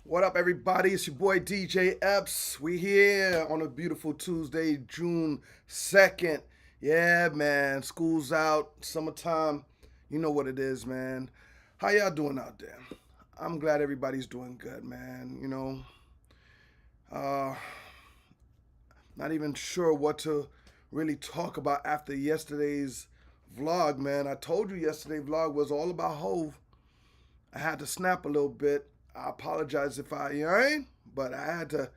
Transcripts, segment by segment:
What up, everybody? It's your boy DJ Epps. We here on a beautiful Tuesday, June 2nd. Yeah, man. School's out, summertime. You know what it is, man. How y'all doing out there? I'm glad everybody's doing good, man. Uh, not even sure what to really talk about after yesterday's vlog, man. I told you yesterday vlog was all about Hove. I had to snap a little bit. I apologize if I ain't, but I had to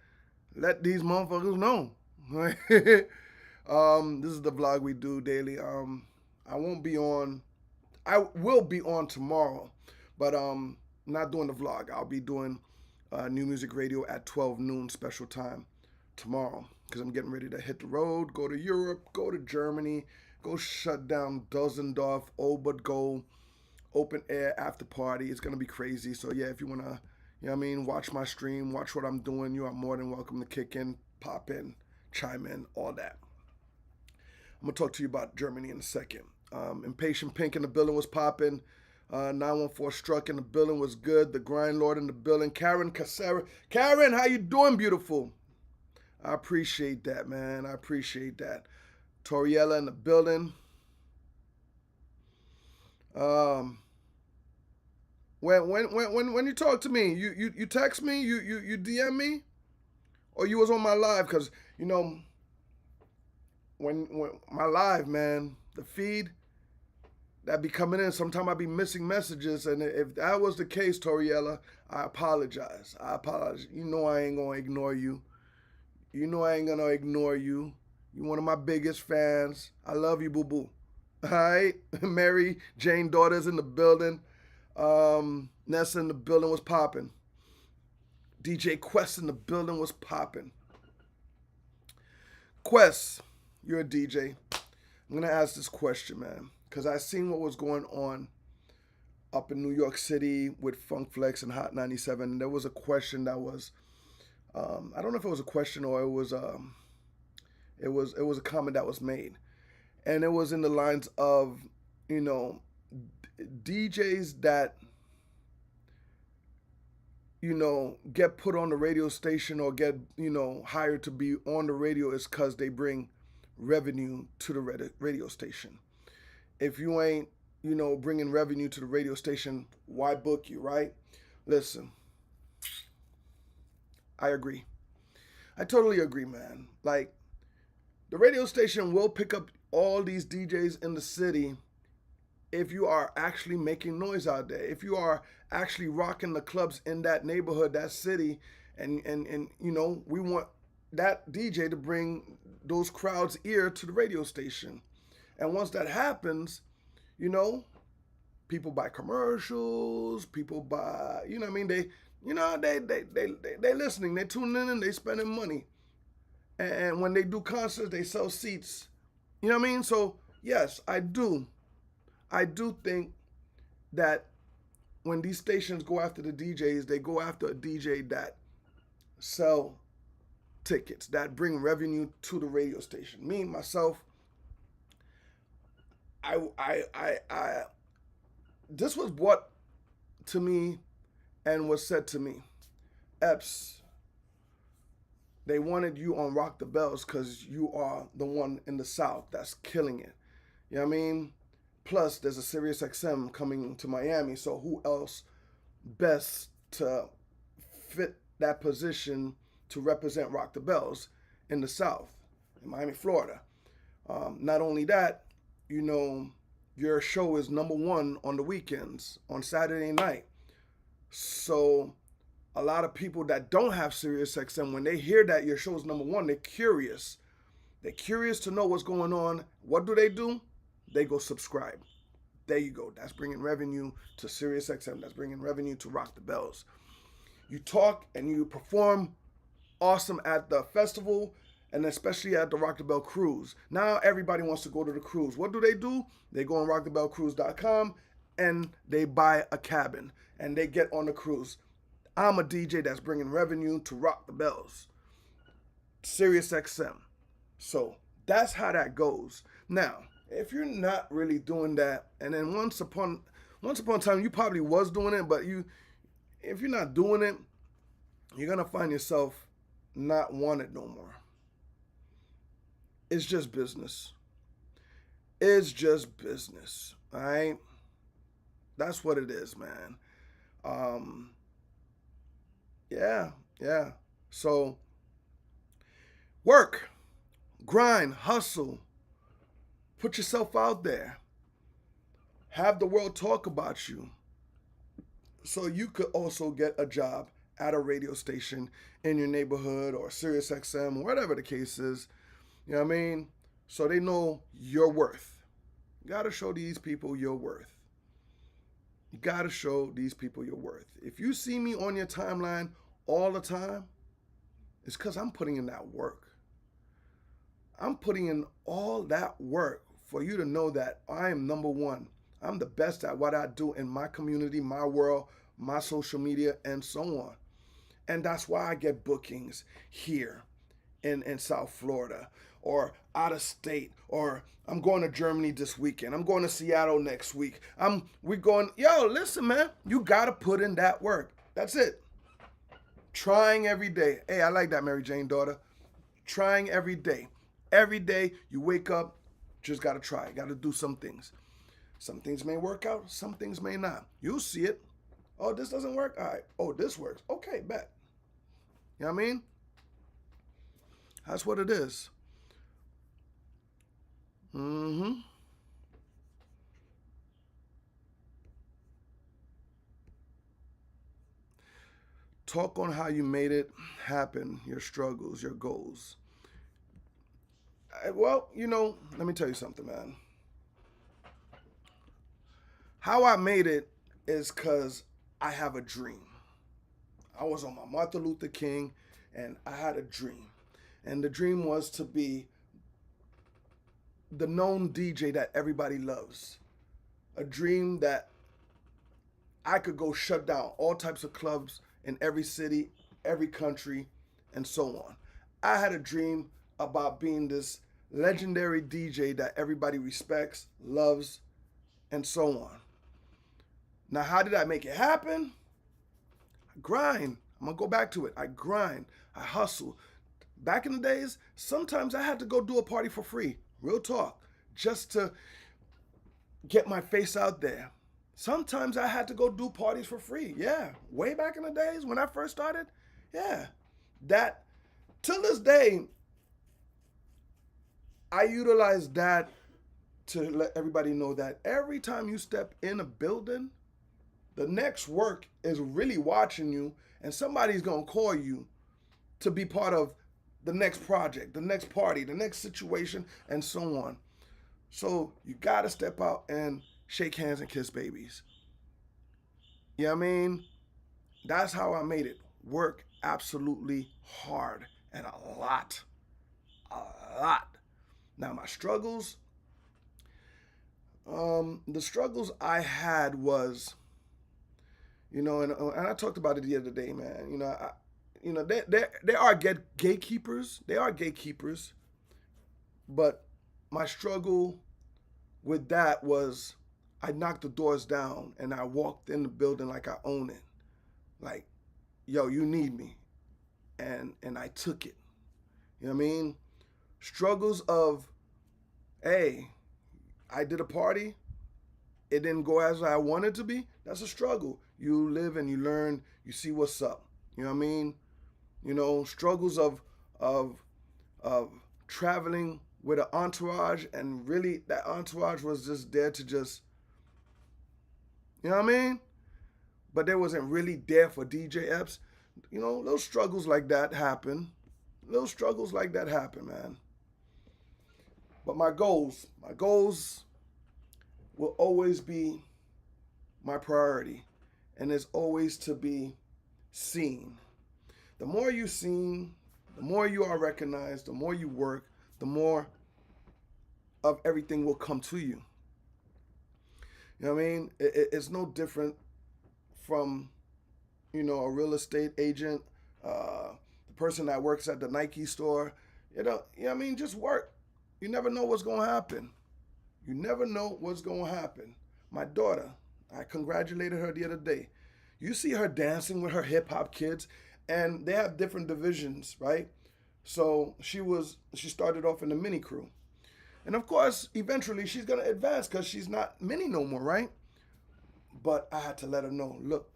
let these motherfuckers know. This is the vlog we do daily. I won't be on. I will be on tomorrow, but not doing the vlog. I'll be doing new music radio at 12 noon special time tomorrow because I'm getting ready to hit the road, go to Europe, go to Germany, go shut down Dusseldorf, Go open air after party. It's gonna be crazy. So yeah, if you wanna, watch my stream, watch what I'm doing, you are more than welcome to kick in, pop in, chime in, all that. I'm gonna talk to you about Germany in a second. Impatient Pink in the building was popping. 914 Struck in the building was good. The Grind Lord in the building. Karen Casera. Karen, how you doing, beautiful? I appreciate that, man. I appreciate that. Toriella in the building. When you talk to me, you text me, you DM me, or you was on my live? Because when my live, man, the feed that be coming in, sometimes I be missing messages, and if that was the case, Toriella, I apologize. You know I ain't gonna ignore you. You know I ain't gonna ignore you. You one of my biggest fans. I love you, boo boo. All right, Mary Jane Daughter's in the building. Nessa in the building was popping. DJ Quest in the building was popping. Quest, you're a DJ. I'm gonna ask this question, man, because I seen what was going on up in New York City with Funk Flex and Hot 97. There was a question that was, I don't know if it was a question or it was a comment that was made, and it was in the lines of, DJs that get put on the radio station or get hired to be on the radio is because they bring revenue to the radio station. If you ain't bringing revenue to the radio station, why book you, right? Listen, I agree. I totally agree, man. Like, the radio station will pick up all these DJs in the city if you are actually making noise out there, if you are actually rocking the clubs in that neighborhood, that city, and we want that DJ to bring those crowds' ear to the radio station. And once that happens, people buy commercials, people buy, they listening, they tuning in, they spending money. And when they do concerts, they sell seats. You know what I mean? So yes, I do think that when these stations go after the DJs, they go after a DJ that sell tickets, that bring revenue to the radio station. Me, myself, this was brought to me and was said to me. Epps, they wanted you on Rock the Bells because you are the one in the South that's killing it. You know what I mean? Plus, there's a Sirius XM coming to Miami, so who else best to fit that position to represent Rock the Bells in the South, in Miami, Florida? Not only that, your show is number one on the weekends, on Saturday night. So a lot of people that don't have Sirius XM, when they hear that your show is number one, they're curious. They're curious to know what's going on. What do? They go subscribe. There you go. That's bringing revenue to Sirius XM. That's bringing revenue to Rock the Bells. You talk and you perform awesome at the festival, and especially at the Rock the Bell cruise. Now everybody wants to go to the cruise. What do? They go on rockthebellcruise.com and they buy a cabin and they get on the cruise. I'm a DJ that's bringing revenue to Rock the Bells, Sirius XM. So that's how that goes. Now, if you're not really doing that, and then once upon a time you probably was doing it, but if you're not doing it, you're going to find yourself not wanted no more. It's just business. It's just business. All right? That's what it is, man. Um, yeah, yeah. So work, grind, hustle, put yourself out there. Have the world talk about you so you could also get a job at a radio station in your neighborhood or Sirius XM, whatever the case is. You know what I mean? So they know your worth. You got to show these people your worth. You got to show these people your worth. If you see me on your timeline all the time, it's because I'm putting in that work. I'm putting in all that work for you to know that I am number one. I'm the best at what I do in my community, my world, my social media, and so on. And that's why I get bookings here in South Florida or out of state, or I'm going to Germany this weekend. I'm going to Seattle next week. We're going, yo, listen, man, you got to put in that work. That's it. Trying every day. Hey, I like that, Mary Jane daughter. Trying every day. Every day you wake up, just got to try. Got to do some things. Some things may work out. Some things may not. You'll see it. Oh, this doesn't work? All right. Oh, this works. Okay, bet. You know what I mean? That's what it is. Mm-hmm. Talk on how you made it happen, your struggles, your goals. Well, let me tell you something, man. How I made it is because I have a dream. I was on my Martin Luther King and I had a dream. And the dream was to be the known DJ that everybody loves. A dream that I could go shut down all types of clubs in every city, every country, and so on. I had a dream about being this legendary DJ that everybody respects, loves, and so on. Now, how did I make it happen? I grind. I'm going to go back to it. I grind. I hustle. Back in the days, sometimes I had to go do a party for free. Real talk. Just to get my face out there. Sometimes I had to go do parties for free. Yeah. Way back in the days when I first started. Yeah. That, till this day, I utilize that to let everybody know that every time you step in a building, the next work is really watching you, and somebody's going to call you to be part of the next project, the next party, the next situation, and so on. So you got to step out and shake hands and kiss babies. You know what I mean? That's how I made it. Work absolutely hard and a lot. A lot. Now, my struggles, the struggles I had was, and I talked about it the other day, man. There are gatekeepers. They are gatekeepers. But my struggle with that was I knocked the doors down and I walked in the building like I own it. Like, yo, you need me. And I took it. You know what I mean? Struggles of, hey, I did a party. It didn't go as I wanted to be. That's a struggle. You live and you learn. You see what's up. You know what I mean? Struggles of traveling with an entourage, and really that entourage was just there to just, you know what I mean? But they wasn't really there for DJ Epps. Little struggles like that happen. Little struggles like that happen, man. But my goals will always be my priority, and it's always to be seen. The more you're seen, the more you are recognized, the more you work, the more of everything will come to you. You know what I mean? It's no different from, a real estate agent, the person that works at the Nike store. You know what I mean? Just work. You never know what's going to happen. You never know what's going to happen. My daughter, I congratulated her the other day. You see her dancing with her hip hop kids, and they have different divisions, right? So she started off in the mini crew. And of course, eventually she's gonna advance because she's not mini no more, right? But I had to let her know, look,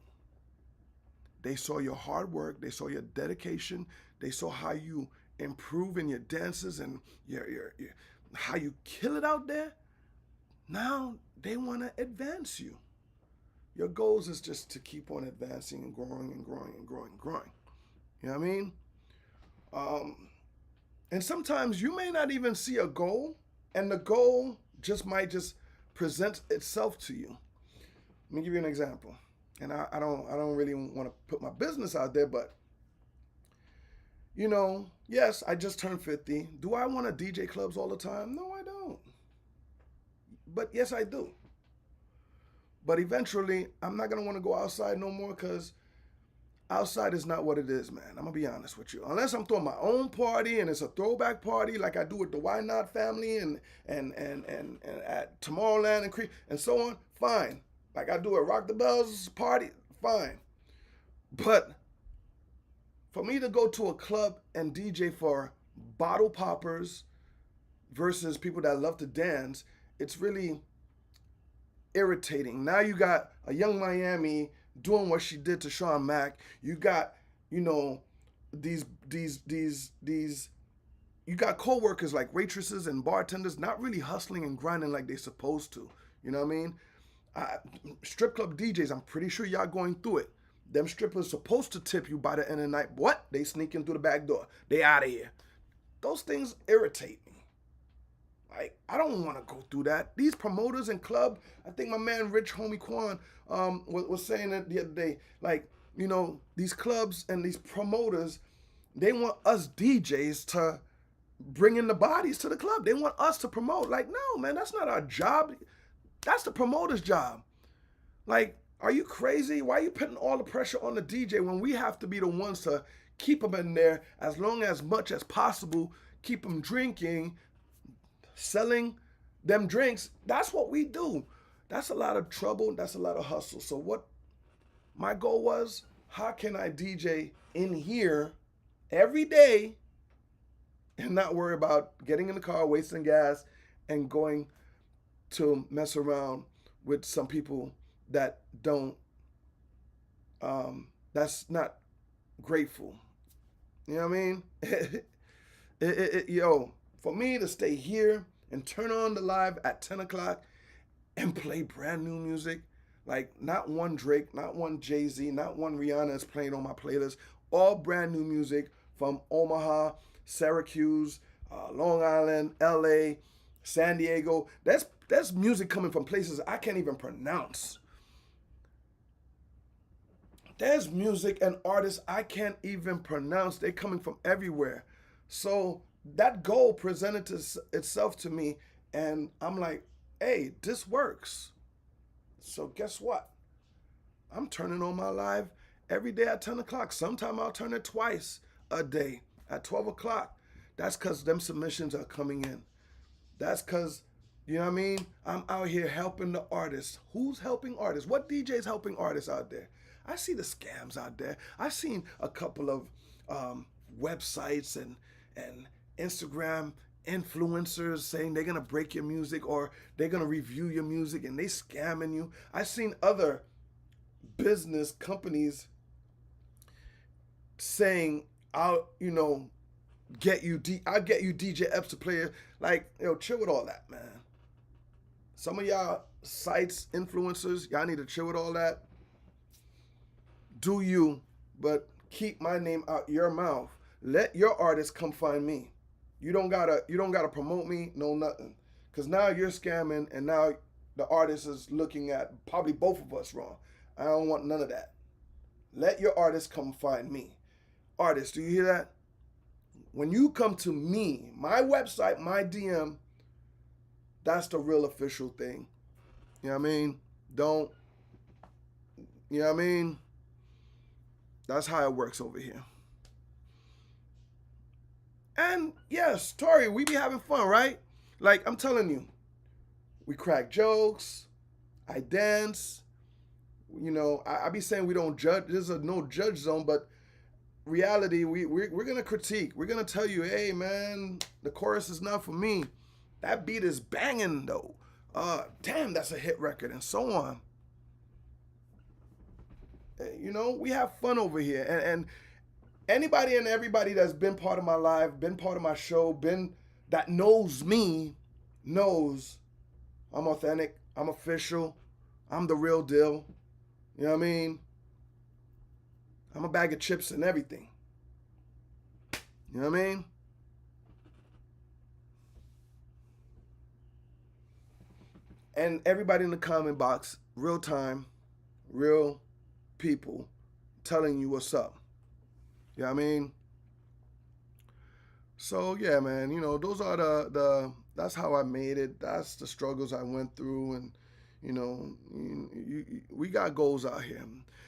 they saw your hard work, they saw your dedication, they saw how you improve in your dances and your how you kill it out there. Now they want to advance you. Your goals is just to keep on advancing and growing and growing and growing and growing. You know what I mean? And sometimes you may not even see a goal, and the goal might just present itself to you. Let me give you an example. And I don't really want to put my business out there, but yes, I just turned 50. Do I want to DJ clubs all the time? No, I don't. But yes, I do. But eventually, I'm not gonna want to go outside no more because outside is not what it is, man. I'm gonna be honest with you. Unless I'm throwing my own party and it's a throwback party like I do with the Why Not family and at Tomorrowland and Creek and so on, fine. Like I do at Rock the Bells party, fine. But for me to go to a club and DJ for bottle poppers versus people that love to dance, it's really irritating. Now you got a Young Miami doing what she did to Sean Mack. You got, these you got co-workers like waitresses and bartenders not really hustling and grinding like they're supposed to. You know what I mean? Strip club DJs, I'm pretty sure y'all going through it. Them strippers supposed to tip you by the end of the night. What? They sneak in through the back door. They out of here. Those things irritate me. Like, I don't want to go through that. These promoters and club, I think my man Rich Homie Quan was saying it the other day. Like, these clubs and these promoters, they want us DJs to bring in the bodies to the club. They want us to promote. Like, no, man, that's not our job. That's the promoter's job. Like, are you crazy? Why are you putting all the pressure on the DJ when we have to be the ones to keep them in there as much as possible, keep them drinking, selling them drinks? That's what we do. That's a lot of trouble. That's a lot of hustle. So what my goal was, how can I DJ in here every day and not worry about getting in the car, wasting gas, and going to mess around with some people that don't, that's not grateful. You know what I mean? For me to stay here and turn on the live at 10 o'clock and play brand new music, like not one Drake, not one Jay-Z, not one Rihanna is playing on my playlist, all brand new music from Omaha, Syracuse, Long Island, LA, San Diego. That's music coming from places I can't even pronounce. There's music and artists I can't even pronounce. They're coming from everywhere. So that goal presented itself to me, and I'm like, hey, this works. So guess what? I'm turning on my live every day at 10 o'clock. Sometime I'll turn it twice a day at 12 o'clock. That's because them submissions are coming in. That's because, you know what I mean? I'm out here helping the artists. Who's helping artists? What DJ's helping artists out there? I see the scams out there. I've seen a couple of websites and Instagram influencers saying they're going to break your music or they're going to review your music and they scamming you. I've seen other business companies saying, I'll get you DJ Epps to play it. Like, chill with all that, man. Some of y'all sites, influencers, y'all need to chill with all that. Do you, but keep my name out your mouth. Let your artist come find me. You don't gotta promote me, no nothing. Cause now you're scamming and now the artist is looking at probably both of us wrong. I don't want none of that. Let your artist come find me. Artists, do you hear that? When you come to me, my website, my DM, that's the real official thing. You know what I mean? You know what I mean? That's how it works over here. And yes, Tori, we be having fun, right? Like, I'm telling you, we crack jokes, I dance, I be saying we don't judge, there's a no judge zone, but reality, we're gonna critique. We're gonna tell you, hey man, the chorus is not for me. That beat is banging though. Damn, that's a hit record, and so on. You know, we have fun over here, and anybody and everybody that's been part of my life, been part of my show, been that knows me, knows I'm authentic, I'm official, I'm the real deal. You know what I mean? I'm a bag of chips and everything. You know what I mean? And everybody in the comment box, real time, real people telling you what's up. You know what I mean? So yeah, man, you know, those are the that's how I made it. That's the struggles I went through, and you know, we got goals out here,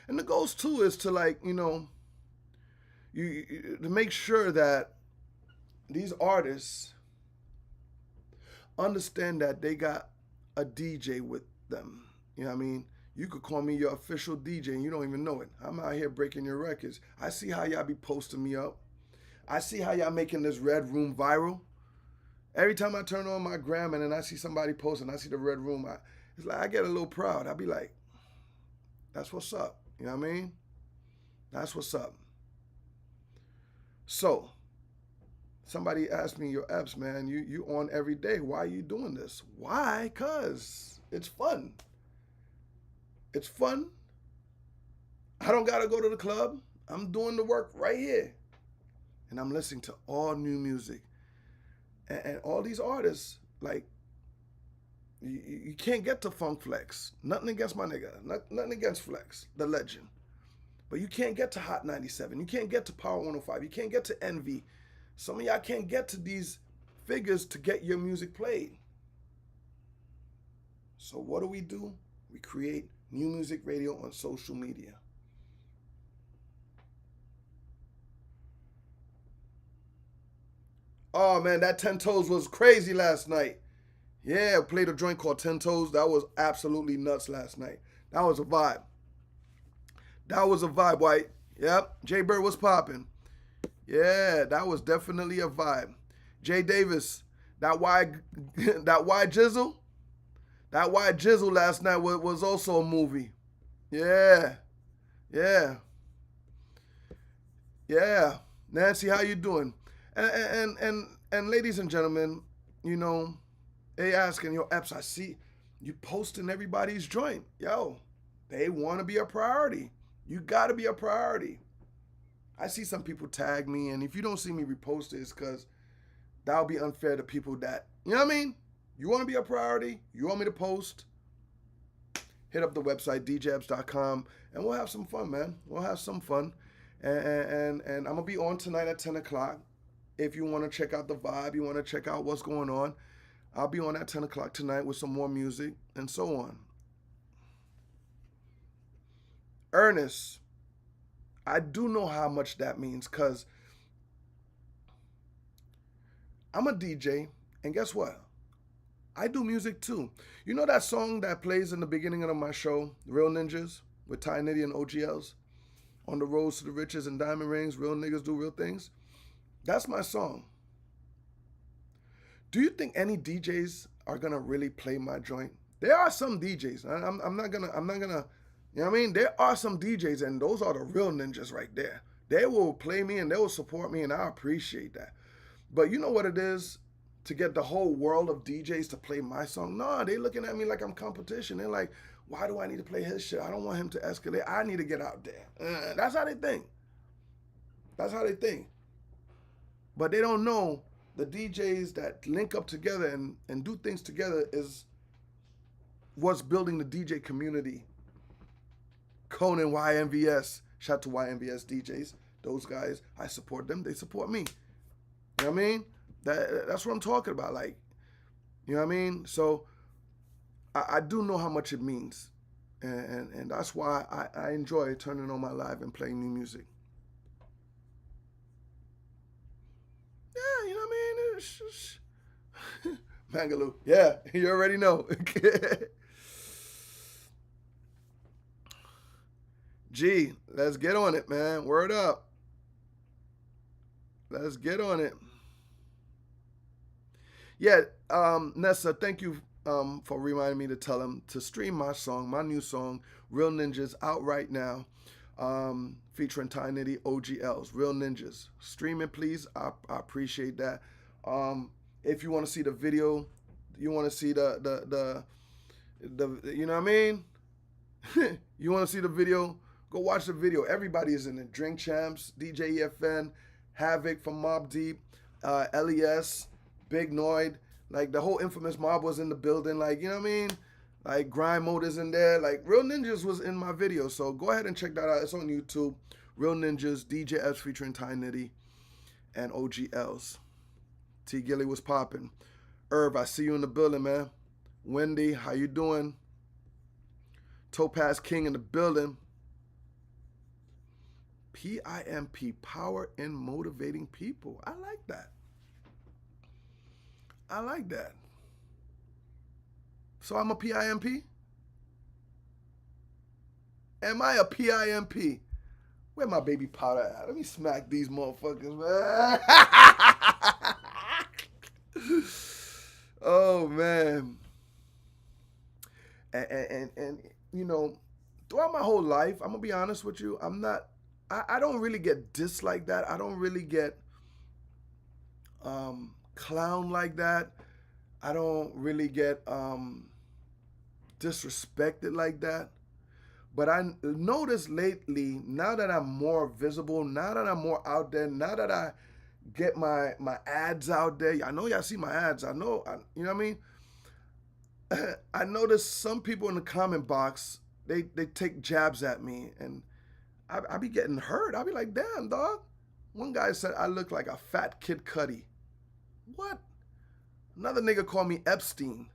and the goals too is to, like, you know, to make sure that these artists understand that they got a DJ with them. You know what I mean? You could call me your official DJ and you don't even know it. I'm out here breaking your records. I see how y'all be posting me up. I see how y'all making this Red Room viral. Every time I turn on my gram and then I see somebody posting, I see the Red Room, it's like I get a little proud. I be like, that's what's up. You know what I mean? That's what's up. So, somebody asked me, yo, Epps, man, you on every day. Why are you doing this? Why? Because it's fun. It's fun. I don't got to go to the club. I'm doing the work right here. And I'm listening to all new music. And all these artists, like, you can't get to Funk Flex. Nothing against my nigga. Nothing against Flex, the legend. But you can't get to Hot 97. You can't get to Power 105. You can't get to Envy. Some of y'all can't get to these figures to get your music played. So what do? We create new music radio on social media. Oh man, that 10 Toes was crazy last night. Yeah, played a joint called 10 Toes. That was absolutely nuts last night. That was a vibe. That was a vibe, White. Yep, Jay Bird was popping. Yeah, that was definitely a vibe. Jay Davis, that wide jizzle, that wide jizzle last night was also a movie. Yeah, yeah, yeah. Nancy, how you doing? And ladies and gentlemen, you know, they asking, yo, Epps, I see you posting everybody's joint. Yo, they want to be a priority. You got to be a priority. I see some people tag me, and if you don't see me repost it, it's because that'll be unfair to people that, you know what I mean? You want to be a priority? You want me to post? Hit up the website, djebs.com, and we'll have some fun, man. We'll have some fun. And I'm going to be on tonight at 10 o'clock. If you want to check out the vibe, you want to check out what's going on, I'll be on at 10 o'clock tonight with some more music and so on. Ernest, I do know how much that means because I'm a DJ, and guess what? I do music too. You know that song that plays in the beginning of my show, Real Ninjas, with Ty Nitty and OGLs? On the roads to the riches and diamond rings, real niggas do real things. That's my song. Do you think any DJs are gonna really play my joint? There are some DJs. I'm not gonna, you know what I mean? There are some DJs, and those are the real ninjas right there. They will play me and they will support me, and I appreciate that. But you know what it is to get the whole world of DJs to play my song? No, they looking at me like I'm competition. They're like, why do I need to play his shit? I don't want him to escalate. I need to get out there. That's how they think. That's how they think. But they don't know the DJs that link up together and do things together is what's building the DJ community. Conan, YMVS, shout out to YMVS DJs. Those guys, I support them. They support me. You know what I mean? That's what I'm talking about. Like, you know what I mean? So I do know how much it means. And that's why I enjoy turning on my live and playing new music. Yeah, you know what I mean? It's just... Mangaloo. Yeah, you already know. G, let's get on it, man. Word up. Let's get on it. Yeah, Nessa, thank you for reminding me to tell him to stream my song, my new song, Real Ninjas, out right now, featuring Ty Nitty, OGLs, Real Ninjas. Stream it, please. I appreciate that. If you want to see the video, you want to see the you know what I mean? You want to see the video? Go watch the video. Everybody is in it. Drink Champs, DJ EFN, Havoc from Mobb Deep, LES, Big Noid. Like, the whole Infamous Mob was in the building. Like, you know what I mean? Like, Grind Mode is in there. Like, Real Ninjas was in my video. So go ahead and check that out. It's on YouTube. Real Ninjas, DJ Epps featuring Ty Nitty and OGLs. T. Gilly was popping. Irv, I see you in the building, man. Wendy, how you doing? Topaz King in the building. PIMP, power in motivating people. I like that. I like that. So I'm a PIMP? Am I a PIMP? Where my baby powder at? Let me smack these motherfuckers, man. Oh, man. And you know, throughout my whole life, I'm going to be honest with you, I don't really get dissed like that. I don't really get clown like that. I don't really get disrespected like that. But I noticed lately, now that I'm more visible, now that I'm more out there, now that I get my ads out there, I know y'all see my ads. I know, you know what I mean? I noticed some people in the comment box, they take jabs at me, and I be getting hurt. I be like, damn, dog. One guy said I look like a fat Kid Cudi. What? Another nigga called me Epstein.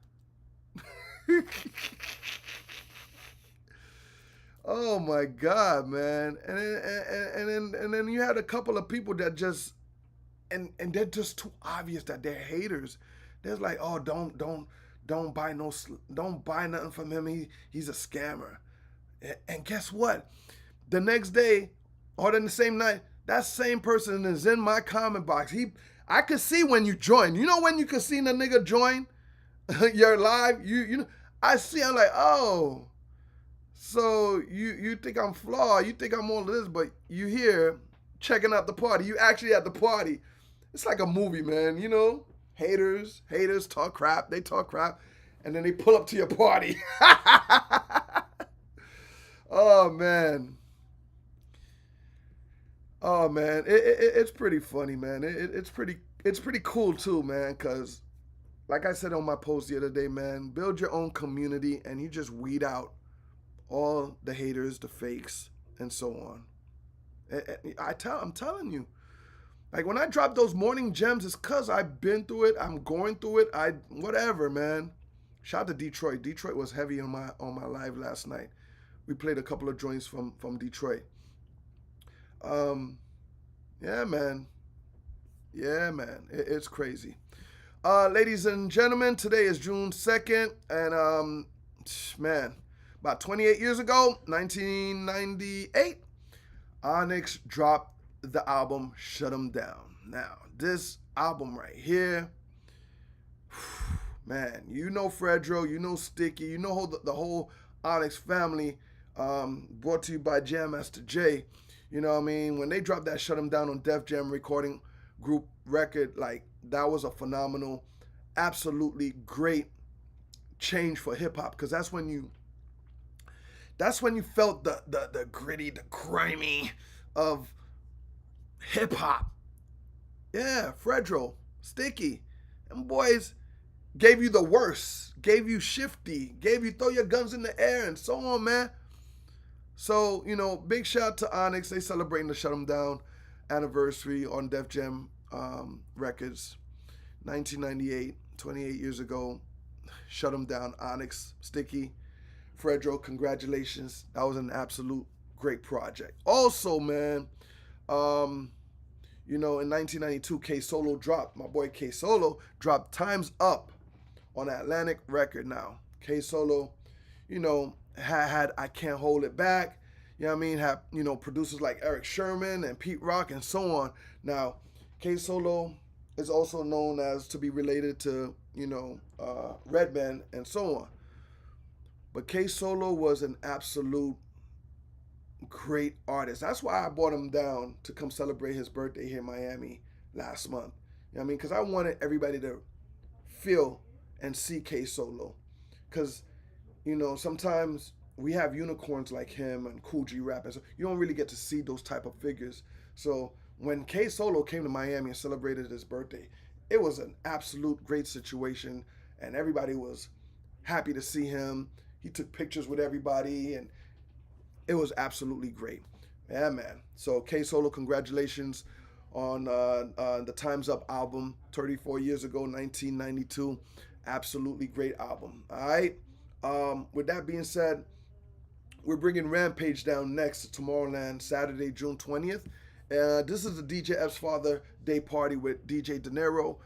Oh my God, man. And then you had a couple of people that just, and they're just too obvious that they're haters. They're like, oh, don't buy nothing from him. He's a scammer. And guess what? The next day, or then the same night, that same person is in my comment box. I could see when you join. You know when you could see the nigga join your live? You know, I see, I'm like, oh, so you think I'm flawed, you think I'm all of this, but you here checking out the party. You actually at the party. It's like a movie, man, you know? Haters talk crap, they talk crap, and then they pull up to your party. Oh, man. Oh, man, it's pretty funny, man. It's pretty cool too, man, because like I said on my post the other day, man, build your own community and you just weed out all the haters, the fakes, and so on. I'm telling you, like when I drop those morning gems, it's because I've been through it. I'm going through it. Whatever, man. Shout out to Detroit. Detroit was heavy on my live last night. We played a couple of joints from Detroit. Yeah, man. Yeah, man. It's crazy. Ladies and gentlemen, today is June 2nd, and man, about 28 years ago, 1998, Onyx dropped the album Shut 'Em Down. Now, this album right here, man, you know Fredro, you know Sticky, you know the whole Onyx family, brought to you by Jam Master Jay. You know what I mean? When they dropped that Shut 'Em Down on Def Jam Recording Group record, like, that was a phenomenal, absolutely great change for hip hop, because that's when you felt the gritty, the grimy of hip hop. Yeah, Fredro, Sticky, them boys gave you the worst, gave you Shifty, gave you Throw Your Guns in the Air, and so on, man. So, you know, big shout out to Onyx. They celebrating the Shut 'Em Down anniversary on Def Jam Records, 1998, 28 years ago. Shut 'Em Down, Onyx, Sticky, Fredro, congratulations. That was an absolute great project. Also, man, you know, in 1992, K-Solo dropped, my boy K-Solo dropped Time's Up on Atlantic Record now. K-Solo, you know, had I Can't Hold It Back. You know what I mean? Had, you know, producers like Eric Sherman and Pete Rock and so on. Now, K Solo is also known as to be related to, Redman and so on. But K Solo was an absolute great artist. That's why I brought him down to come celebrate his birthday here in Miami last month. You know what I mean? Because I wanted everybody to feel and see K Solo. Because, sometimes we have unicorns like him and Cool G Rap, and so you don't really get to see those type of figures. So when K Solo came to Miami and celebrated his birthday, it was an absolute great situation, and everybody was happy to see him. He took pictures with everybody, and it was absolutely great. Yeah, man. So K Solo, congratulations on the Time's Up album, 34 years ago, 1992. Absolutely great album. All right. With that being said, we're bringing Rampage down next to Tomorrowland, Saturday, June 20th. This is the DJ Epps Father Day party with DJ De Niro.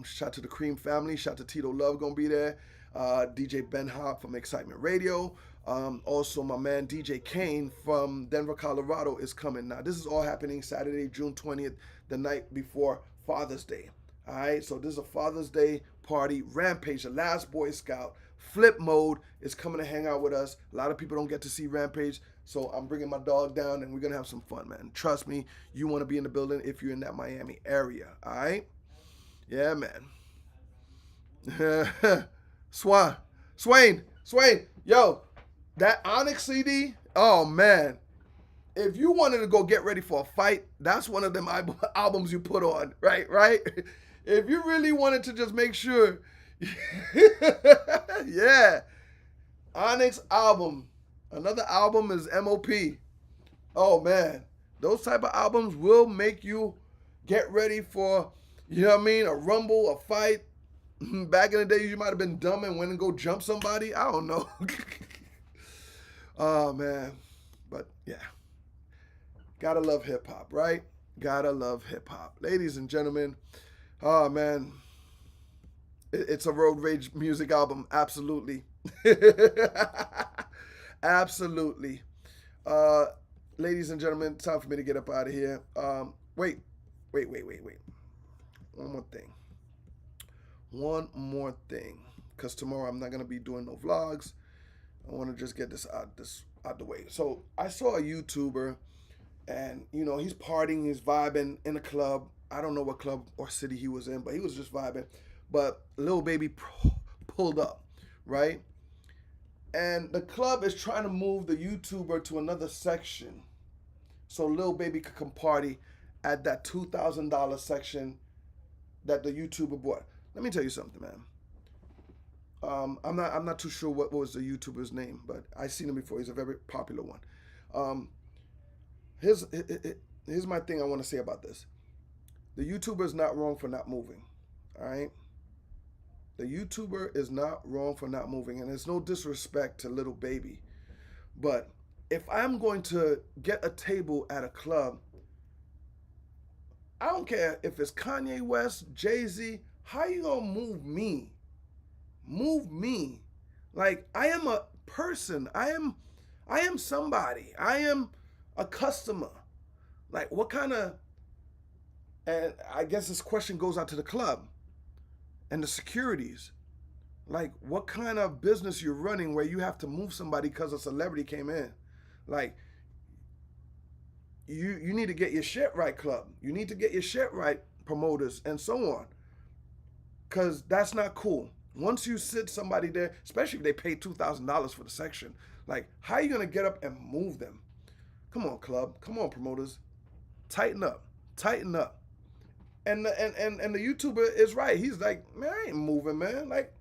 Shout to the Cream family. Shout to Tito Love gonna be there. DJ Ben Hop from Excitement Radio. Also, my man DJ Kane from Denver, Colorado is coming. Now, this is all happening Saturday, June 20th, the night before Father's Day. All right, so this is a Father's Day party. Rampage, the last Boy Scout. Flip Mode is coming to hang out with us. A lot of people don't get to see Rampage, so I'm bringing my dog down, and we're going to have some fun, man. Trust me, you want to be in the building if you're in that Miami area, all right? Yeah, man. Swain, yo, that Onyx CD, oh, man. If you wanted to go get ready for a fight, that's one of them albums you put on, right? If you really wanted to just make sure, yeah. Onyx album. Another album is MOP. Oh, man. Those type of albums will make you get ready for, a rumble, a fight. Back in the day, you might have been dumb and went and go jump somebody. I don't know. Oh, man. But, yeah. Gotta love hip-hop, right? Gotta love hip-hop. Ladies and gentlemen, oh, man. It's a road rage music album. Absolutely. Absolutely. Ladies and gentlemen, time for me to get up out of here. Wait. One more thing. Because tomorrow I'm not going to be doing no vlogs. I want to just get this out the way. So I saw a YouTuber, and, he's partying, he's vibing in a club. I don't know what club or city he was in, but he was just vibing. But Lil Baby pulled up, right? And the club is trying to move the YouTuber to another section so Lil Baby could come party at that $2,000 section that the YouTuber bought. Let me tell you something, man. I'm not too sure what was the YouTuber's name, but I seen him before. He's a very popular one. Here's my thing I want to say about this. The YouTuber is not wrong for not moving, all right? The YouTuber is not wrong for not moving, and it's no disrespect to Lil Baby. But if I'm going to get a table at a club, I don't care if it's Kanye West, Jay-Z, how you gonna move me? Move me. Like, I am a person. I am somebody. I am a customer. Like, what kind of, and I guess this question goes out to the club and the securities. Like, what kind of business you're running where you have to move somebody because a celebrity came in? Like, you need to get your shit right, club. You need to get your shit right, promoters, and so on. Because that's not cool. Once you sit somebody there, especially if they pay $2,000 for the section, like, how are you going to get up and move them? Come on, club. Come on, promoters. Tighten up. Tighten up. And the YouTuber is right. He's like, man, I ain't moving, man. Like,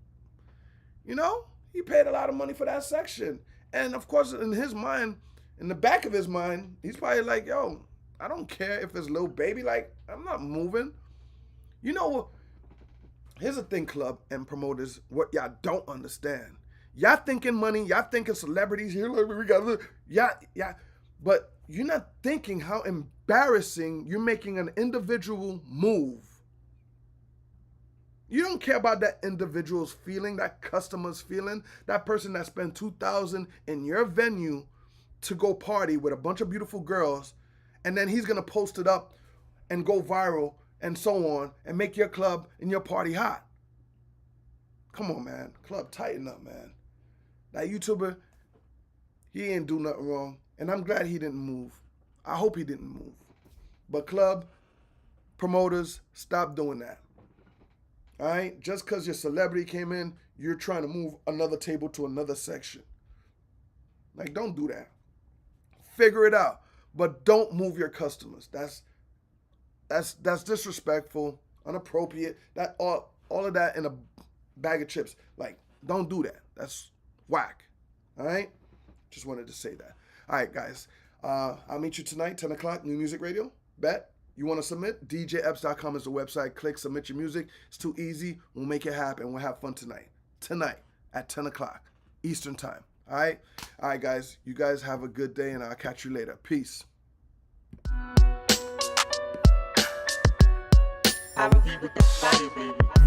he paid a lot of money for that section. And, of course, in his mind, in the back of his mind, he's probably like, yo, I don't care if it's Lil Baby. Like, I'm not moving. Here's the thing, club and promoters, what y'all don't understand. Y'all thinking money, y'all thinking celebrities here, like, we got, yeah, but you're not thinking how embarrassing you're making an individual move. You don't care about that individual's feeling, that customer's feeling, that person that spent $2,000 in your venue to go party with a bunch of beautiful girls, and then he's gonna post it up and go viral and so on, and make your club and your party hot. Come on, man. Club, tighten up, man. That YouTuber, he ain't do nothing wrong, and I'm glad he didn't move. I hope he didn't move. But club, promoters, stop doing that. All right? Just because your celebrity came in, you're trying to move another table to another section. Like, don't do that. Figure it out. But don't move your customers. That's disrespectful, inappropriate. That all of that in a bag of chips. Like, don't do that. That's whack. All right? Just wanted to say that. All right, guys. I'll meet you tonight, 10 o'clock, New Music Radio. Bet. You want to submit? DJEpps.com is the website. Click Submit Your Music. It's too easy. We'll make it happen. We'll have fun tonight. Tonight at 10 o'clock Eastern Time. All right? All right, guys. You guys have a good day, and I'll catch you later. Peace. I will be with the fire, baby.